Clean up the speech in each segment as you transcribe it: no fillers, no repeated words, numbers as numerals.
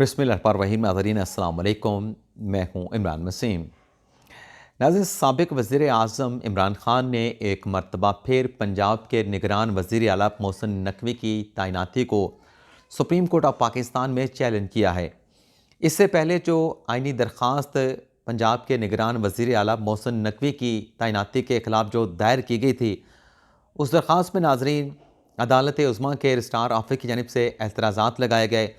बिस्मिल्लाहिर्रहमानिर्रहीम। नाज़रीन अस्सलाम वालेकुम, मैं हूँ इमरान वसीम। नाज़रीन, साबिक़ वज़ीर आज़म इमरान ख़ान ने एक मरतबा फिर पंजाब के निगरान वज़ीर आला मोहसिन नकवी की तैनाती को सुप्रीम कोर्ट ऑफ पाकिस्तान में चैलेंज किया है। इससे पहले जो आइनी दरख्वास्त पंजाब के निगरान वज़ीर आला मोहसिन नकवी की तैनाती के ख़िलाफ़ जो दायर की गई थी, उस दरख्वास्त में नाज़रीन अदालत उज़्मा के रजिस्ट्रार ऑफिस की जानिब से एतराज़ात लगाए गए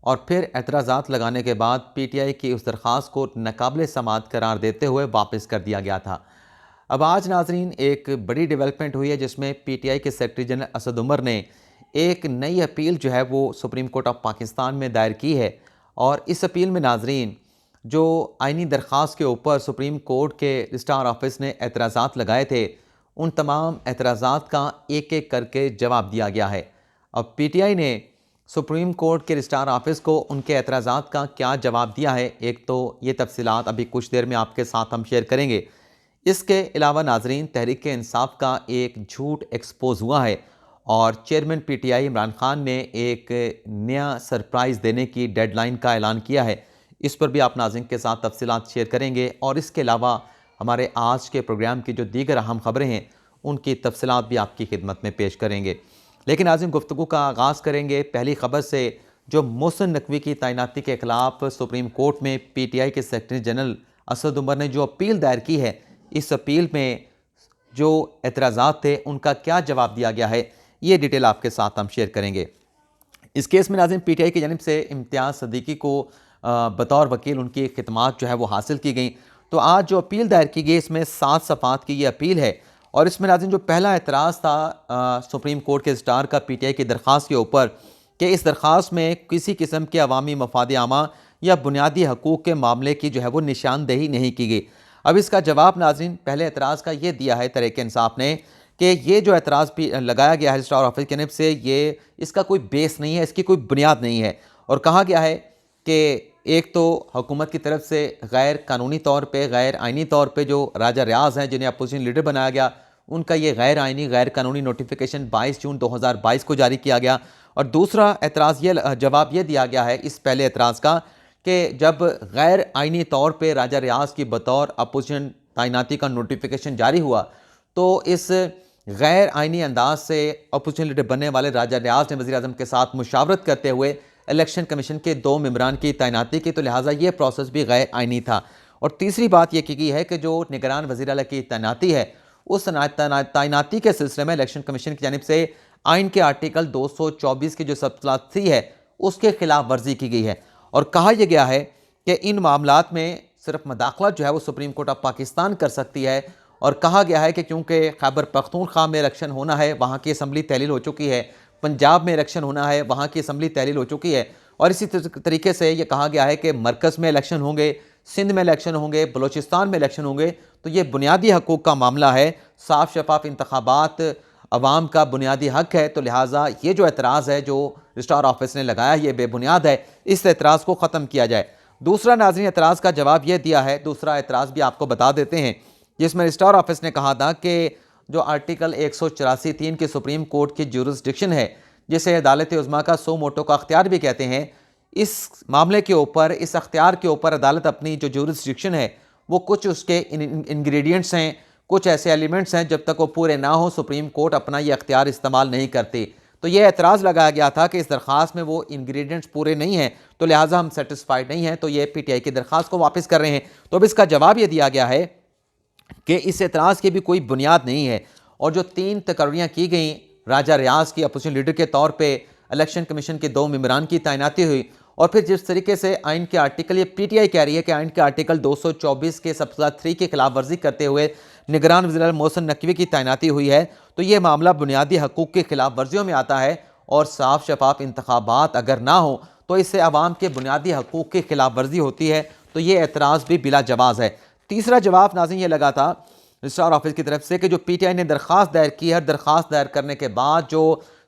और फिर एतराज़ात लगाने के बाद PTI की उस दरख्वास्त को नाकाबिल समाअत करार देते हुए वापस कर दिया गया था। अब आज नाज़रीन एक बड़ी डेवलपमेंट हुई है जिसमें PTI के सेक्रेटरी जनरल असद उमर ने एक नई अपील जो है वो सुप्रीम कोर्ट ऑफ पाकिस्तान में दायर की है। और इस अपील में नाज़रीन जो आइनी दरख्वास्त के ऊपर सुप्रीम कोर्ट के रजिस्ट्रार ऑफिस ने एतराज़ात लगाए थे, उन तमाम एतराज़ात का एक एक करके जवाब दिया गया है। अब PTI ने सुप्रीम कोर्ट के रजिस्ट्रार ऑफिस को उनके एतराज़ात का क्या जवाब दिया है, एक तो ये तफसीलात अभी कुछ देर में आपके साथ हम शेयर करेंगे। इसके अलावा नाज़रीन तहरीक इंसाफ का एक झूठ एक्सपोज हुआ है और चेयरमैन PTI इमरान ख़ान ने एक नया सरप्राइज़ देने की डेडलाइन का ऐलान किया है। इस पर भी आप नाज़रीन के साथ तफसीलात शेयर करेंगे और इसके अलावा हमारे आज के प्रोग्राम की जो दीगर अहम खबरें हैं उनकी तफसीलात भी आपकी खिदमत में पेश करेंगे। लेकिन नाज़रीन गुफ्तगू का आगाज़ करेंगे पहली खबर से, जो मोहसिन नकवी की तैनाती के ख़िलाफ़ सुप्रीम कोर्ट में PTI के सेक्रेटरी जनरल असद उमर ने जो अपील दायर की है, इस अपील में जो एतराज़ात थे उनका क्या जवाब दिया गया है, ये डिटेल आपके साथ हम शेयर करेंगे। इस केस में नाज़रीन PTI की जानिब से इम्तियाज़ सदीकी को बतौर वकील उनकी खिदमात जो है वो हासिल की गई। तो आज जो अपील दायर की गई इसमें 7 सफ़ात की ये अपील है और इसमें नाज़रीन जो पहला एतराज़ था सुप्रीम कोर्ट के रजिस्ट्रार का PTI की दरख्वास्त के ऊपर कि इस दरख्वास्त में किसी किस्म के अवामी मफाद आमा या बुनियादी हकूक़ के मामले की जो है वो निशानदेही नहीं की गई। अब इसका जवाब नाज़रीन पहले एतराज़ का ये दिया है तहरीक इंसाफ ने कि ये जो एतराज़ भी लगाया गया है रजिस्ट्रार ऑफिस की जानिब से, ये इसका कोई बेस नहीं है, इसकी कोई बुनियाद नहीं है। और कहा गया है कि एक तो हुकूमत की तरफ से गैर कानूनी तौर पे, गैर आइनी तौर पे जो राजा रियाज़ हैं जिन्हें अपोजिशन लीडर बनाया गया, उनका ये गैर आइनी गैर कानूनी नोटिफिकेशन 22 जून 2022 को जारी किया गया। और दूसरा एतराज़ ये जवाब ये दिया गया है इस पहले एतराज़ का कि जब गैर आइनी तौर पर राजा रियाज़ की बतौर अपोजिशन तैनाती का नोटिफिकेशन जारी हुआ तो इस गैर आइनी अंदाज से अपोजिशन लीडर बनने वाले राजा रियाज़ ने वज़ीर आज़म के साथ मुशावरत करते हुए इलेक्शन कमीशन के 2 मेंबरान की तैनाती की, तो लिहाजा ये प्रोसेस भी गैर आइनी था। और तीसरी बात यह की गई है कि जो निगरान वज़ीर आला की तैनाती है, उस तैनाती के सिलसिले में इलेक्शन कमीशन की जानिब से आइन के आर्टिकल 224 की जो सबलाती है उसके खिलाफ वर्जी की गई है। और कहा यह गया है कि इन मामलात में सिर्फ मदाखलत जो है वो सुप्रीम कोर्ट ऑफ पाकिस्तान कर सकती है। और कहा गया है कि क्योंकि खैबर पख्तूनख्वा में इलेक्शन होना है, वहाँ की असम्बली तहलील हो चुकी है, पंजाब में इलेक्शन होना है, वहाँ की असम्बली तहलील हो चुकी है, और इसी तरीके से ये कहा गया है कि मरकज़ में इलेक्शन होंगे, सिंध में इलेक्शन होंगे, बलोचिस्तान में इलेक्शन होंगे, तो ये बुनियादी हकूक़ का मामला है, साफ शफाफ इंतखाबात अवाम का बुनियादी हक है। तो लिहाजा ये जो एतराज़ है जो रजिस्ट्रार ऑफिस ने लगाया ये बेबुनियाद है, इस एतराज़ को ख़त्म किया जाए। दूसरा नाज़रीन एतराज़ का जवाब ये दिया है, दूसरा एतराज़ भी आपको बता देते हैं, जिसमें रजिस्ट्रार ऑफिस ने कहा था कि जो आर्टिकल 184(3) की सुप्रीम कोर्ट की जुरिस्डिक्शन है, जिसे अदालत उज़्मा का सो मोटो का अख्तियार भी कहते हैं, इस मामले के ऊपर, इस अख्तियार के ऊपर अदालत अपनी जो जुरिस्डिक्शन है वो कुछ उसके इंग्रेडिएंट्स हैं, कुछ ऐसे एलिमेंट्स हैं, जब तक वो पूरे ना हो सुप्रीम कोर्ट अपना ये अख्तियार इस्तेमाल नहीं करती। तो ये एतराज़ लगाया गया था कि इस दरख्वास्त में वो इंग्रेडिएंट्स पूरे नहीं हैं, तो लिहाजा हम सेटिस्फाइड नहीं हैं, तो ये PTI की दरख्वास्त को वापस कर रहे हैं। तो अब इसका जवाब ये दिया गया है कि इस एतराज़ की भी कोई बुनियाद नहीं है। और जो 3 तकर्रियाँ की गई राजा रियाज़ की अपोजिशन लीडर के तौर पे इलेक्शन कमीशन के 2 मेंबरान की तैनाती हुई, और फिर जिस तरीके से आइन के आर्टिकल, ये PTI कह रही है कि आइन के आर्टिकल 224 के सबसेक्शन 3 की खिलाफ वर्जी करते हुए निगरान वज़ीर मोहसिन नकवी की तैनाती हुई है, तो ये मामला बुनियादी हकूक़ की खिलाफ वर्जियों में आता है। और साफ शफाफ इंतखाबात अगर ना हो तो इससे आवाम के बुनियादी हकूक़ की खिलाफ वर्जी होती है, तो ये एतराज़ भी बिला जवाज़ है। तीसरा जवाब नाज़रीन ये लगा था रजिस्ट्रार ऑफिस की तरफ से कि जो PTI ने दरख्वास्त दायर की है, दरख्वास्त दायर करने के बाद जो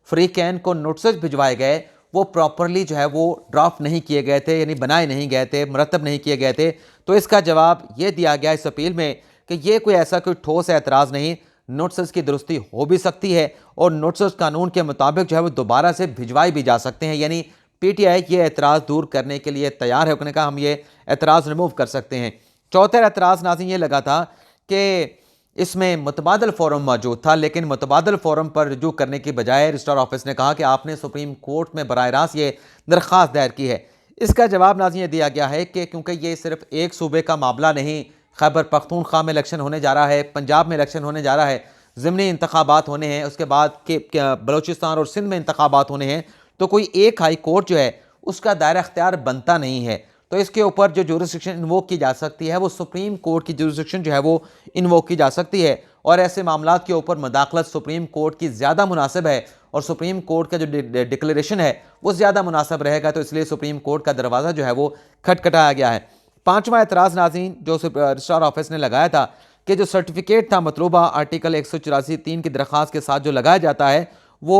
फ्री कैन को नोटिस भिजवाए गए वो प्रॉपरली जो है वो ड्राफ्ट नहीं किए गए थे, यानी बनाए नहीं गए थे, मरतब नहीं किए गए थे। तो इसका जवाब ये दिया गया इस अपील में कि ये कोई ऐसा कोई ठोस एतराज़ नहीं, नोटिस की दुरुस्ती हो भी सकती है और नोटिस कानून के मुताबिक जो है वो दोबारा से भिजवाए भी जा सकते हैं, यानी PTI ये एतराज़ दूर करने के लिए तैयार है। उन्होंने कहा हम ये एतराज़ रिमूव कर सकते हैं। चौथा एतराज़ नाज़रीन ये लगा था कि इसमें मुतबादल फोरम मौजूद था, लेकिन मुतबादल फोरम पर रुजू करने की बजाय रजिस्ट्रार ऑफिस ने कहा कि आपने सुप्रीम कोर्ट में बराह रास्त ये दरख्वास्त दायर की है। इसका जवाब नाज़रीन ये दिया गया है कि क्योंकि ये सिर्फ एक सूबे का मामला नहीं, खैबर पख्तूनख्वा में इलेक्शन होने जा रहा है, पंजाब में इलेक्शन होने जा रहा है, ज़िमनी इंतखाबात होने हैं, उसके बाद के बलूचिस्तान और सिंध में इंतखाबात होने हैं, तो कोई एक हाई कोर्ट जो है उसका दायरा अख्तियार बनता नहीं है। तो इसके ऊपर जो जुरिस्डिक्शन इन्वोक की जा सकती है वो सुप्रीम कोर्ट की जुरिस्डिक्शन जो है वो इन्वोक की जा सकती है, और ऐसे मामला के ऊपर मदाखलत सुप्रीम कोर्ट की ज़्यादा मुनासिब है, और सुप्रीम कोर्ट का जो डिक्लेरेशन है वो ज़्यादा मुनासिब रहेगा। तो इसलिए सुप्रीम कोर्ट का दरवाज़ा जो है वो खटखटाया गया है। पाँचवा एतराज़ नाज़रीन जो रजिस्ट्रार ऑफिस ने लगाया था कि जो सर्टिफिकेट था मतलूबा आर्टिकल 184(3) की दरख्वास्त के साथ जो लगाया जाता है वो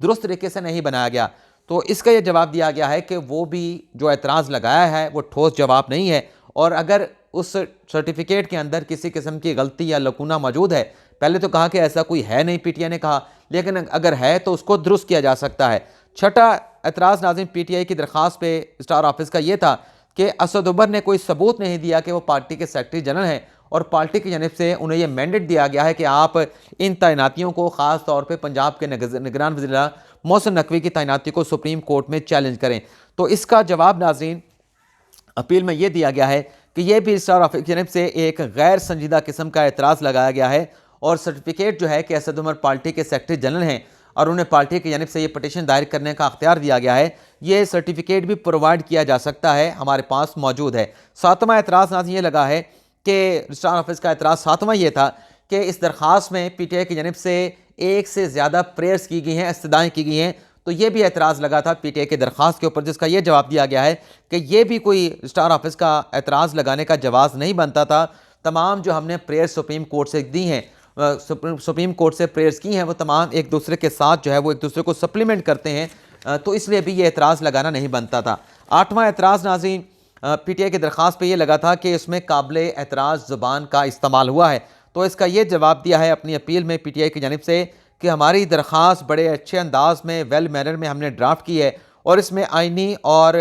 दुरुस्त तरीके से नहीं बनाया गया। तो इसका ये जवाब दिया गया है कि वो भी जो एतराज़ लगाया है वो ठोस जवाब नहीं है, और अगर उस सर्टिफिकेट के अंदर किसी किस्म की गलती या लकूना मौजूद है, पहले तो कहा कि ऐसा कोई है नहीं, PTI ने कहा, लेकिन अगर है तो उसको दुरुस्त किया जा सकता है। छठा एतराज़ नाज़रीन PTI की दरख्वास्त पे स्टार ऑफिस का ये था कि असद उमर ने कोई सबूत नहीं दिया कि वो पार्टी के सेक्रेटरी जनरल हैं, और पार्टी की जानिब से उन्हें यह मैंडेट दिया गया है कि आप इन तैनातियों को ख़ास तौर पे पंजाब के निगरान वज़ीर मोहसिन नकवी की तैनाती को सुप्रीम कोर्ट में चैलेंज करें। तो इसका जवाब नाज़रीन अपील में यह दिया गया है कि यह भी रजिस्ट्रार ऑफिस की जानिब से एक गैर संजीदा किस्म का एतराज़ लगाया गया है, और सर्टिफिकेट जो है कि असद उमर पार्टी के सेक्रेटरी जनरल हैं और उन्हें पार्टी की जानिब से ये पटिशन दायर करने का अख्तियार दिया गया है, ये सर्टिफिकेट भी प्रोवाइड किया जा सकता है, हमारे पास मौजूद है। सातवां एतराज़ नाज़रीन ये लगा है कि रजिस्ट्रार ऑफिस का एतराज़ सातवां ये था कि इस दरख्वास्त में PTI की जानिब से एक से ज़्यादा प्रेयर्स की गई हैं, इस्तदाएँ की गई हैं। तो ये भी एतराज़ लगा था PTI के दरख्वास्त के ऊपर, जिसका ये जवाब दिया गया है कि ये भी कोई रजिस्ट्रार ऑफिस का एतराज़ लगाने का जवाज़ नहीं बनता था। तमाम जो हमने प्रेयर्स सुप्रीम कोर्ट से दी हैं, सुप्रीम कोर्ट से प्रेयर्स की हैं, वो तमाम एक दूसरे के साथ जो है वो एक दूसरे को सप्लीमेंट करते हैं, तो इसलिए भी ये एतराज़ लगाना नहीं बनता था। आठवां एतराज़ नाज़रीन PTI की दरख्वास्त पे ये लगा था कि इसमें काबिल एतराज़ ज़ुबान का इस्तेमाल हुआ है। तो इसका ये जवाब दिया है अपनी अपील में PTI की जानिब से कि हमारी दरख्वास्त बड़े अच्छे अंदाज में, वेल मैनर में हमने ड्राफ्ट की है, और इसमें आइनी और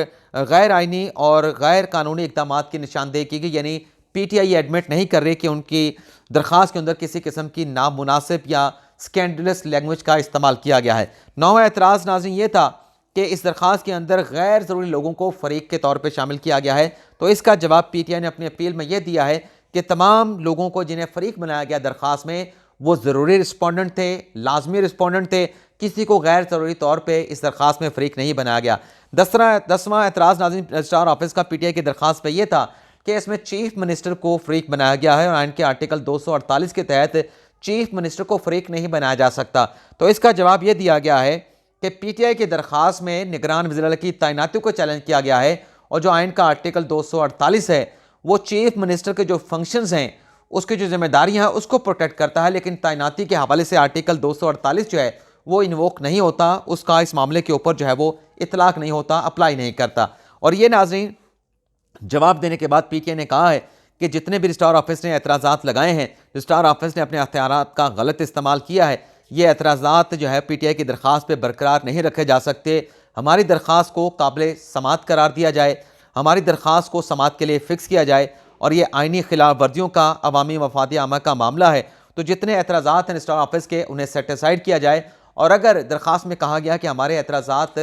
गैर आइनी और गैर कानूनी इक़दाम की निशानदेही की गई, यानी PTI एडमिट नहीं कर रही कि उनकी दरख्वास्त के अंदर किसी किस्म की नामुनासिब या स्कैंडलस लैंग्वेज का इस्तेमाल किया गया है। नौवां एतराज़ नाज़रीन ये था कि इस दरख्वास्त के अंदर गैर ज़रूरी लोगों को फ़रीक के तौर पर शामिल किया गया है। तो इसका जवाब PTI ने अपनी अपील में यह दिया है कि तमाम लोगों को जिन्हें फ़रीक बनाया गया दरख्वास्त में, वो ज़रूरी रिस्पोंडेंट थे, लाजमी रिस्पोंडेंट थे, किसी को गैर ज़रूरी तौर पे इस दरख्वास्त में फ़रीक नहीं बनाया गया। 10वां एतराज़ नाज़रीन रजिस्ट्रार ऑफिस का PTI की दरख्वास्त पे ये था कि इसमें चीफ मिनिस्टर को फ़रीक बनाया गया है, और आइन के आर्टिकल 248 के तहत चीफ मिनिस्टर को फ़रीक नहीं बनाया जा सकता। तो इसका जवाब ये दिया गया है कि PTI की दरख्वास्त में निगरान वज़ीर की तैनाती को चैलेंज किया गया है, और जो आइन का आर्टिकल 248 है वो चीफ मिनिस्टर के जो फंक्शंस हैं, उसकी जो जिम्मेदारियां हैं उसको प्रोटेक्ट करता है, लेकिन तैनाती के हवाले से आर्टिकल 248 जो है वो इन्वोक नहीं होता, उसका इस मामले के ऊपर जो है वो इतलाक नहीं होता, अप्लाई नहीं करता। और ये नाज़रीन जवाब देने के बाद PTI ने कहा है कि जितने भी रजिस्ट्रार ऑफिस ने एतराज़ात लगाए हैं, रजिस्ट्रार ऑफिस ने अपने अख्तियारात का गलत इस्तेमाल किया है। ये एतराज़ात जो है PTI की दरख्वास्त पर बरकरार नहीं रखे जा सकते। हमारी दरख्वास्त को काबिल समात करार दिया जाए, हमारी दरख्वास्त को समात के लिए फ़िक्स किया जाए, और ये आइनी खिलाफ वर्जियों का अवामी मफाद आमा का मामला है। तो जितने एतराज़ात हैं रजिस्ट्रार ऑफिस के, उन्हें सेटिसाइड किया जाए, और अगर दरख्वास्त में कहा गया कि हमारे एतराज़ात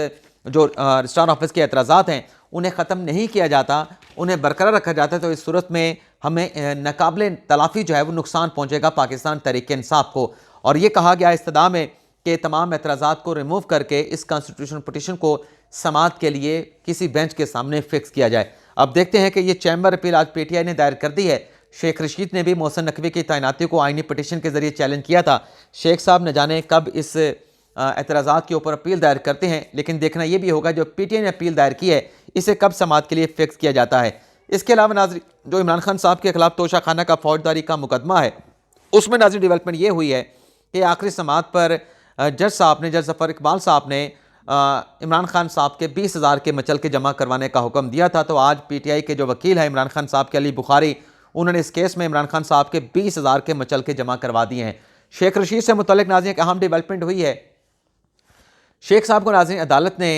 जो रजिस्ट्रार ऑफिस के एतराज़ात हैं उन्हें ख़त्म नहीं किया जाता, उन्हें बरकरार रखा जाता है, तो इस सूरत में हमें नाकाबिल तलाफ़ी जो है वो नुकसान पहुँचेगा पाकिस्तान तहरीक-ए-इंसाफ को। और ये कहा गया इस्तदा में कि तमाम एतराज़ात को रिमूव करके इस कॉन्स्टिट्यूशन पटिशन को समात के लिए किसी बेंच के सामने फ़िक्स किया जाए। अब देखते हैं कि ये चैम्बर अपील आज PTI ने दायर कर दी है। शेख रशीद ने भी मोहसिन नकवी की तैनाती को आइनी पटिशन के जरिए चैलेंज किया था। शेख साहब न जाने कब इस एतराज़ात के ऊपर अपील दायर करते हैं, लेकिन देखना यह भी होगा जो PTI ने अपील दायर की है इसे कब समात के लिए फ़िक्स किया जाता है। इसके अलावा नाज़रीन जो इमरान खान साहब के खिलाफ तोशा खाना का फौजदारी का मुकदमा है, उसमें नाज़रीन डेवलपमेंट ये हुई है कि आखिरी समात पर जज ज़फ़र इकबाल साहब ने इमरान खान साहब के 20,000 के मचल के जमा करवाने का हुक्म दिया था। तो आज PTI के जो वकील है इमरान खान साहब के, अली बुखारी, उन्होंने इस केस में इमरान खान साहब के 20,000 के मचल के जमा करवा दिए हैं। शेख रशीद से मुतल्लिक नाज़रीन एक अहम डेवलपमेंट हुई है। शेख साहब को नाज़रीन अदालत ने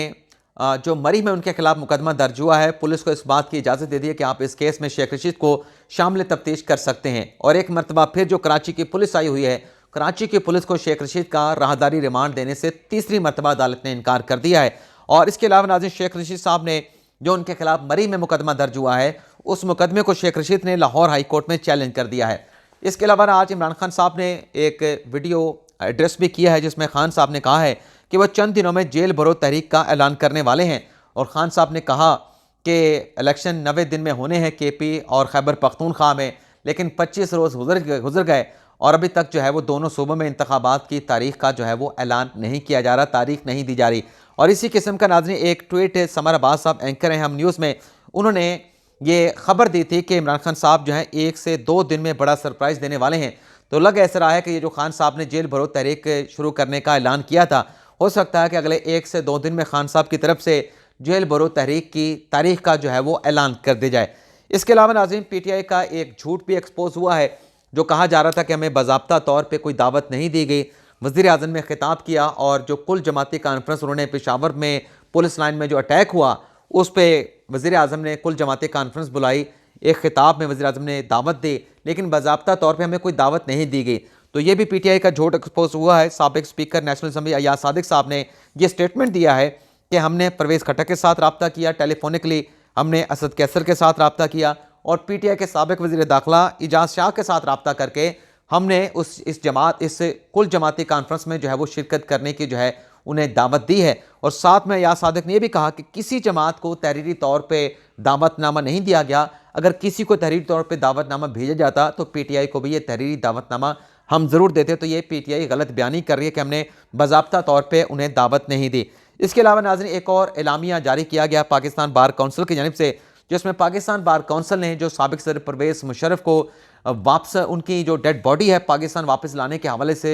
जो मरी में उनके खिलाफ मुकदमा दर्ज हुआ है, पुलिस को इस बात की इजाज़त दे दी है कि आप इस केस में शेख रशीद को शामिल तफ्तीश कर सकते हैं। और एक मरतबा फिर जो कराची की पुलिस आई हुई है, कराची की पुलिस को शेख रशीद का राहदारी रिमांड देने से तीसरी मरतबा अदालत ने इनकार कर दिया है। और इसके अलावा नाज़रीन, शेख रशीद साहब ने जो उनके खिलाफ मरी में मुकदमा दर्ज हुआ है, उस मुकदमे को शेख रशीद ने लाहौर हाई कोर्ट में चैलेंज कर दिया है। इसके अलावा आज इमरान खान साहब ने एक वीडियो एड्रेस भी किया है, जिसमें खान साहब ने कहा है कि वह चंद दिनों में जेल भरो तहरीक का ऐलान करने वाले हैं। और खान साहब ने कहा कि इलेक्शन 90 दिन में होने हैं केपी और खैबर पख्तूनख्वा में, लेकिन 25 रोज़ गुजर गए और अभी तक जो है वो दोनों सूबों में इंतखाबात की तारीख का जो है वो ऐलान नहीं किया जा रहा, तारीख नहीं दी जा रही। और इसी किस्म का नाज़रीन एक ट्वीट समर अब्बास साहब एंकर हैं हम न्यूज़ में, उन्होंने ये खबर दी थी कि इमरान खान साहब जो है 1 से 2 दिन में बड़ा सरप्राइज़ देने वाले हैं। तो लग ऐसा रहा है कि ये जो खान साहब ने जेल भरो तहरीक शुरू करने का ऐलान किया था, हो सकता है कि अगले 1 से 2 दिन में खान साहब की तरफ से जेल भरो तहरीक की तारीख का जो है वो ऐलान कर दिया जाए। इसके अलावा नाज़रीन पीटीआई का एक झूठ भी एक्सपोज हुआ है, जो कहा जा रहा था कि हमें बाज़ाब्ता तौर पे कोई दावत नहीं दी गई। वज़ीर आज़म ने खिताब किया और जो कुल जमाती कॉन्फ्रेंस उन्होंने पेशावर में पुलिस लाइन में जो अटैक हुआ, उस पर वज़ीर आज़म ने कुल जमाती कॉन्फ्रेंस बुलाई, एक खिताब में वज़ीर आज़म ने दावत दी, लेकिन बाज़ाब्ता तौर पर हमें कोई दावत नहीं दी गई। तो ये भी पीटीआई का झूठ एक्सपोज हुआ है। साबिक speaker national assembly Ayaz Sadiq साहब ने ये स्टेटमेंट दिया है कि हमने परवेज़ खट्टक के साथ रब्ता किया, टेलीफोनिकली हमने असद कैसर के साथ रब्ता किया और पीटीआई के साबिक वज़ीर दाखिला इजाज़ शाह के साथ रब्ता करके हमने इस कुल जमाती कॉन्फ्रेंस में जो है वो शिरकत करने की जो है उन्हें दावत दी है। और साथ में अयाज सादिक ने यह भी कहा कि किसी जमात को तहरीरी तौर पर दावतनामा नहीं दिया गया। अगर किसी को तहरीरी तौर पर दावतनामा भेजा जाता तो पीटीआई को भी ये तहरीरी दावतनामा हम ज़रूर देते। तो ये पीटीआई गलत बयानी कर रही है कि हमने बाज़ाब्ता तौर पे उन्हें दावत नहीं दी। इसके अलावा नाज़रीन एक और एलामिया जारी किया गया पाकिस्तान बार काउंसिल की जानिब से, जिसमें पाकिस्तान बार काउंसिल ने जो साबिक सदर परवेज़ मुशर्रफ को वापस उनकी जो डेड बॉडी है पाकिस्तान वापस लाने के हवाले से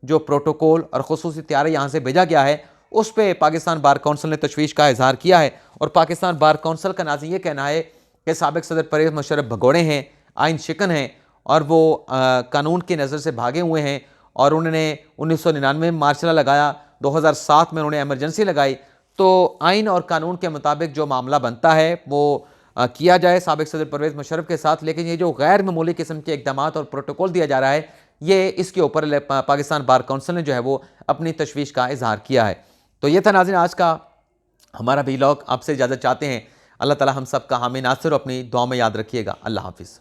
जो प्रोटोकॉल और खुसूसी तैयारी यहाँ से भेजा गया है, उस पर पाकिस्तान बार काउंसिल ने तशवीश का इजहार किया है। और पाकिस्तान बार काउंसिल का नाज़रीन ये कहना है कि साबिक सदर परवेज़ मुशर्रफ भगोड़े हैं, आइन शिकन हैं और वो कानून की नज़र से भागे हुए हैं। और उन्होंने 1999 में मार्शल लगाया, 2007 में उन्होंने एमरजेंसी लगाई। तो आइन और कानून के मुताबिक जो मामला बनता है वो किया जाए साबिक सदर परवेज़ मुशर्रफ के साथ। लेकिन ये जो गैर मामूली किस्म के इक़दाम और प्रोटोकॉल दिया जा रहा है, ये इसके ऊपर पाकिस्तान बार काउंसिल ने जो है वो अपनी तशवीश का इजहार किया है। तो ये था नाज़रीन आज का हमारा व्लॉग। आपसे इजाज़त चाहते हैं। अल्लाह ताला हम सब का हामी नासिर अपनी दुआ में याद रखिएगा। अल्लाह हाफिज़।